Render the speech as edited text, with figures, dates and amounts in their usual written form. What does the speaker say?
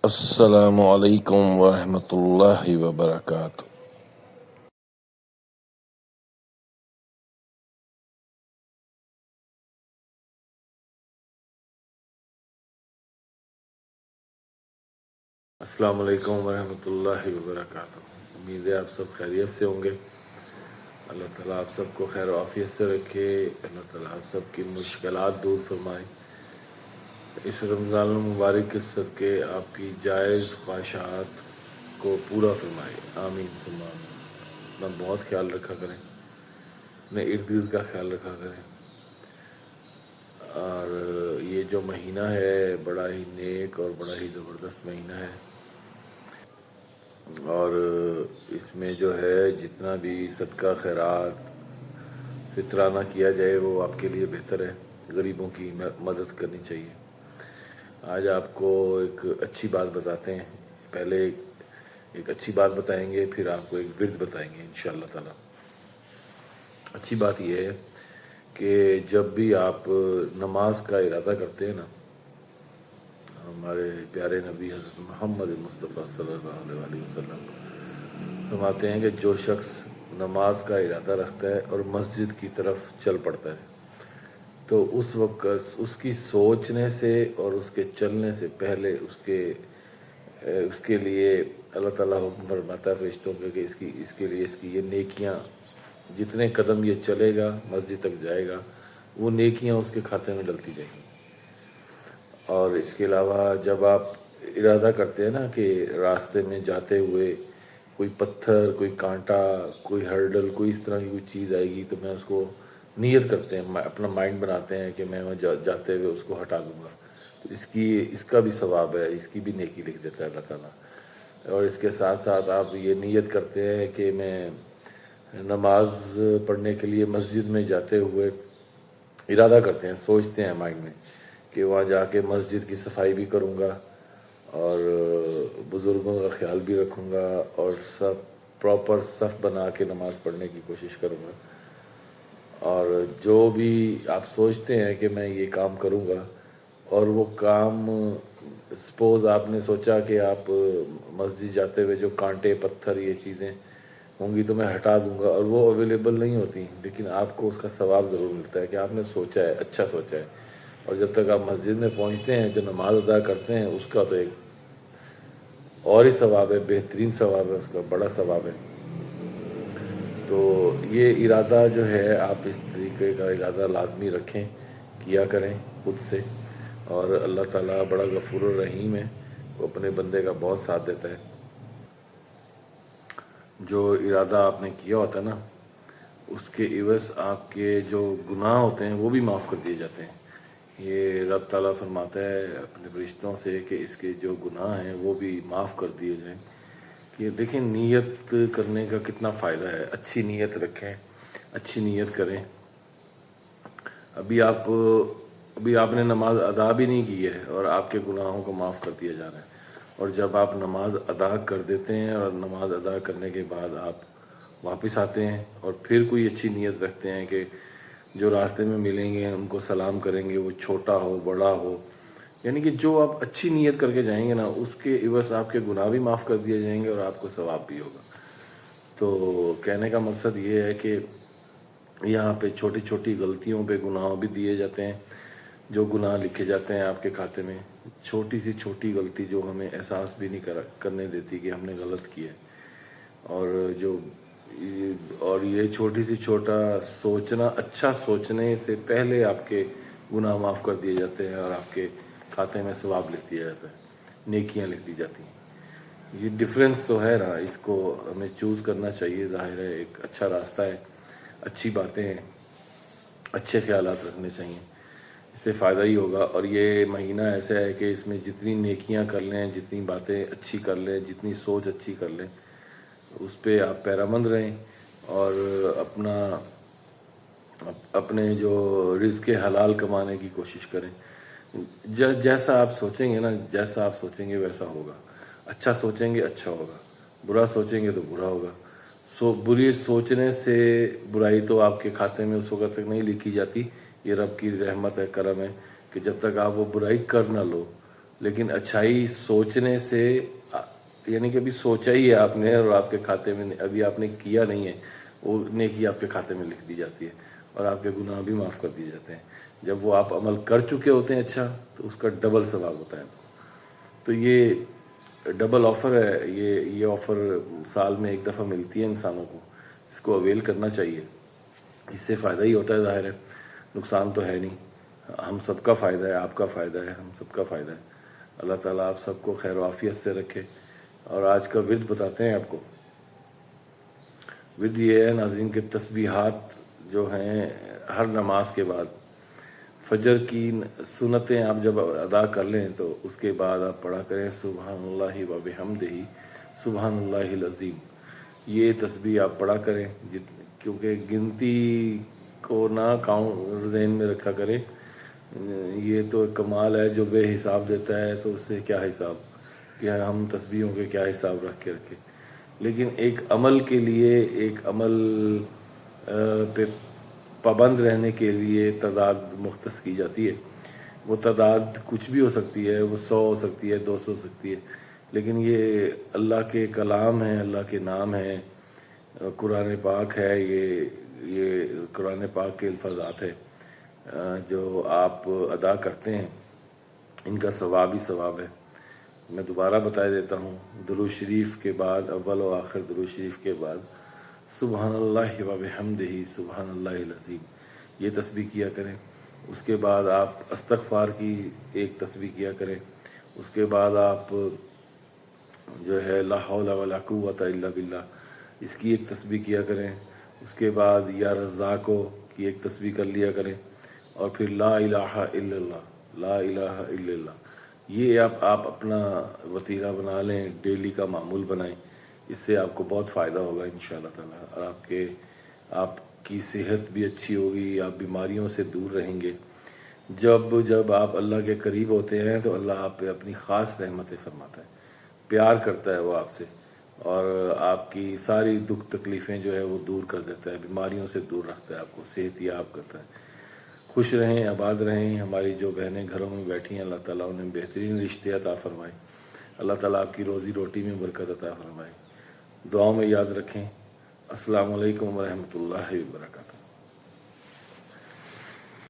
السلام علیکم ورحمۃ اللہ وبرکاتہ۔ السلام علیکم ورحمۃ اللہ وبرکاتہ۔ امید ہے آپ سب خیریت سے ہوں گے۔ اللہ تعالیٰ آپ سب کو خیر و عافیت سے رکھے۔ اللہ تعالیٰ آپ سب کی مشکلات دور فرمائے۔ اس رمضان المبارک کے صدقے آپ کی جائز خواہشات کو پورا فرمائے، آمین ثم آمین۔ اپنا بہت خیال رکھا کریں، اپنے ارد گرد کا خیال رکھا کریں۔ اور یہ جو مہینہ ہے بڑا ہی نیک اور بڑا ہی زبردست مہینہ ہے، اور اس میں جو ہے جتنا بھی صدقہ خیرات فطرانہ کیا جائے وہ آپ کے لیے بہتر ہے۔ غریبوں کی مدد کرنی چاہیے۔ آج آپ کو ایک اچھی بات بتاتے ہیں۔ پہلے ایک اچھی بات بتائیں گے، پھر آپ کو ایک ورد بتائیں گے انشاءاللہ تعالی۔ اچھی بات یہ ہے کہ جب بھی آپ نماز کا ارادہ کرتے ہیں نا، ہمارے پیارے نبی حضرت محمد مصطفیٰ صلی اللہ علیہ وسلم فرماتے ہیں کہ جو شخص نماز کا ارادہ رکھتا ہے اور مسجد کی طرف چل پڑتا ہے تو اس وقت اس کی سوچنے سے اور اس کے چلنے سے پہلے اس کے لیے اللہ تعالیٰ حکم فرماتا ہے فرشتوں کے کہ اس کے لیے یہ نیکیاں، جتنے قدم یہ چلے گا مسجد تک جائے گا وہ نیکیاں اس کے کھاتے میں ڈلتی جائیں گی۔ اور اس کے علاوہ جب آپ ارادہ کرتے ہیں نا کہ راستے میں جاتے ہوئے کوئی پتھر، کوئی کانٹا، کوئی ہرڈل، کوئی اس طرح کی کوئی چیز آئے گی تو میں اس کو نیت کرتے ہیں، اپنا مائنڈ بناتے ہیں کہ میں وہاں جاتے ہوئے اس کو ہٹا دوں گا، تو اس کا بھی ثواب ہے، اس کی بھی نیکی لکھ دیتا ہے اللہ تعالیٰ۔ اور اس کے ساتھ ساتھ آپ یہ نیت کرتے ہیں کہ میں نماز پڑھنے کے لیے مسجد میں جاتے ہوئے ارادہ کرتے ہیں، سوچتے ہیں مائنڈ میں کہ وہاں جا کے مسجد کی صفائی بھی کروں گا اور بزرگوں کا خیال بھی رکھوں گا اور سب پراپر صف بنا کے نماز پڑھنے کی کوشش کروں گا۔ اور جو بھی آپ سوچتے ہیں کہ میں یہ کام کروں گا اور وہ کام، سپوز آپ نے سوچا کہ آپ مسجد جاتے ہوئے جو کانٹے، پتھر، یہ چیزیں ہوں گی تو میں ہٹا دوں گا، اور وہ اویلیبل نہیں ہوتی، لیکن آپ کو اس کا ثواب ضرور ملتا ہے کہ آپ نے سوچا ہے، اچھا سوچا ہے۔ اور جب تک آپ مسجد میں پہنچتے ہیں جو نماز ادا کرتے ہیں اس کا تو ایک اور ہی ثواب ہے، بہترین ثواب ہے، اس کا بڑا ثواب ہے۔ تو یہ ارادہ جو ہے آپ اس طریقے کا ارادہ لازمی رکھیں، کیا کریں خود سے، اور اللہ تعالیٰ بڑا غفور الرحیم ہے، وہ اپنے بندے کا بہت ساتھ دیتا ہے۔ جو ارادہ آپ نے کیا ہوتا ہے نا اس کے عوض آپ کے جو گناہ ہوتے ہیں وہ بھی معاف کر دیے جاتے ہیں۔ یہ رب تعالیٰ فرماتا ہے اپنے فرشتوں سے کہ اس کے جو گناہ ہیں وہ بھی معاف کر دیے جائیں۔ کہ دیکھیں نیت کرنے کا کتنا فائدہ ہے، اچھی نیت رکھیں، اچھی نیت کریں۔ ابھی آپ نے نماز ادا بھی نہیں کی ہے اور آپ کے گناہوں کو معاف کر دیا جا رہا ہے، اور جب آپ نماز ادا کر دیتے ہیں اور نماز ادا کرنے کے بعد آپ واپس آتے ہیں اور پھر کوئی اچھی نیت رکھتے ہیں کہ جو راستے میں ملیں گے ان کو سلام کریں گے، وہ چھوٹا ہو بڑا ہو، یعنی کہ جو آپ اچھی نیت کر کے جائیں گے نا اس کے عوض آپ کے گناہ بھی معاف کر دیے جائیں گے اور آپ کو ثواب بھی ہوگا۔ تو کہنے کا مقصد یہ ہے کہ یہاں پہ چھوٹی چھوٹی غلطیوں پہ گناہ بھی دیے جاتے ہیں، جو گناہ لکھے جاتے ہیں آپ کے کھاتے میں، چھوٹی سی چھوٹی غلطی جو ہمیں احساس بھی نہیں کرنے دیتی کہ ہم نے غلط کیا ہے، اور یہ چھوٹی سی چھوٹا سوچنا، اچھا سوچنے سے پہلے آپ کے گناہ معاف کر دیے جاتے ہیں اور آپ کے کھاتے میں ثواب لکھ دیا جاتا ہے، نیکیاں لکھ دی جاتی ہیں۔ یہ ڈفرینس تو ہے نا، اس کو ہمیں چوز کرنا چاہیے، ظاہر ہے ایک اچھا راستہ ہے، اچھی باتیں ہیں، اچھے خیالات رکھنے چاہیے، اس سے فائدہ ہی ہوگا۔ اور یہ مہینہ ایسا ہے کہ اس میں جتنی نیکیاں کر لیں، جتنی باتیں اچھی کر لیں، جتنی سوچ اچھی کر لیں، اس پہ آپ پیرامند رہیں اور اپنے جو رزق حلال کمانے کی کوشش کریں۔ جیسا آپ سوچیں گے نا، جیسا آپ سوچیں گے ویسا ہوگا۔ اچھا سوچیں گے اچھا ہوگا، برا سوچیں گے تو برا ہوگا۔ بری سوچنے سے برائی تو آپ کے کھاتے میں اس وقت تک نہیں لکھی جاتی، یہ رب کی رحمت ہے، کرم ہے کہ جب تک آپ وہ برائی کر نہ لو لیکن اچھائی سوچنے سے یعنی کہ ابھی سوچا ہی ہے آپ نے اور آپ کے کھاتے میں ابھی آپ نے کیا نہیں ہے، وہ نیکی آپ کے کھاتے میں لکھ دی جاتی ہے اور آپ کے گناہ بھی معاف کر دیے جاتے ہیں۔ جب وہ آپ عمل کر چکے ہوتے ہیں اچھا تو اس کا ڈبل ثواب ہوتا ہے۔ تو یہ ڈبل آفر ہے، یہ آفر سال میں ایک دفعہ ملتی ہے انسانوں کو، اس کو اویل کرنا چاہیے۔ اس سے فائدہ ہی ہوتا ہے، ظاہر ہے، نقصان تو ہے نہیں۔ ہم سب کا فائدہ ہے، آپ کا فائدہ ہے، ہم سب کا فائدہ ہے۔ اللہ تعالیٰ آپ سب کو خیر و عافیت سے رکھے۔ اور آج کا ورد بتاتے ہیں آپ کو۔ ورد یہ ہے ناظرین کہ تسبیحات جو ہیں ہر نماز کے بعد، فجر کی سنتیں آپ جب ادا کر لیں تو اس کے بعد آپ پڑھا کریں سبحان اللہ و بحمدہ سبحان اللہ العظیم۔ یہ تسبیح آپ پڑھا کریں، کیونکہ گنتی کو نہ ذہن میں رکھا کریں۔ یہ تو ایک کمال ہے جو بے حساب دیتا ہے، تو اس سے کیا حساب کہ ہم تسبیحوں کے کیا حساب رکھ کے رکھیں۔ لیکن ایک عمل کے لیے، ایک عمل پہ پابند رہنے کے لیے تعداد مختص کی جاتی ہے۔ وہ تعداد کچھ بھی ہو سکتی ہے، وہ 100 ہو سکتی ہے، 200 ہو سکتی ہے، لیکن یہ اللہ کے کلام ہیں، اللہ کے نام ہیں، قرآن پاک ہے، یہ قرآن پاک کے الفاظات ہیں جو آپ ادا کرتے ہیں، ان کا ثواب ہی ثواب ہے۔ میں دوبارہ بتا دیتا ہوں، درود شریف کے بعد، اول و آخر درود شریف کے بعد سبحان اللہ و بحمدہ سبحان اللہ العظیم یہ تسبیح کیا کریں۔ اس کے بعد آپ استغفار کی ایک تسبیح کیا کریں۔ اس کے بعد آپ جو ہے لا حول ولا قوۃ الا باللہ اس کی ایک تسبیح کیا کریں۔ اس کے بعد یا رزاقو کی ایک تسبیح کر لیا کریں، اور پھر لا الہ الا اللہ، لا الہ الا اللہ یہ آپ اپنا وتیرہ بنا لیں، ڈیلی کا معمول بنائیں۔ اس سے آپ کو بہت فائدہ ہوگا انشاءاللہ تعالیٰ، اور آپ کی صحت بھی اچھی ہوگی، آپ بیماریوں سے دور رہیں گے۔ جب آپ اللہ کے قریب ہوتے ہیں تو اللہ آپ پہ اپنی خاص رحمتیں فرماتا ہے، پیار کرتا ہے وہ آپ سے، اور آپ کی ساری دکھ تکلیفیں جو ہے وہ دور کر دیتا ہے، بیماریوں سے دور رکھتا ہے آپ کو، صحت یاب کرتا ہے۔ خوش رہیں، آباد رہیں۔ ہماری جو بہنیں گھروں میں بیٹھی ہیں، اللہ تعالیٰ انہیں بہترین رشتے عطا فرمائے، اللہ تعالیٰ آپ کی روزی روٹی میں برکت عطا فرمائے۔ دعاؤں میں یاد رکھیں۔ السلام علیکم ورحمۃ اللہ وبرکاتہ۔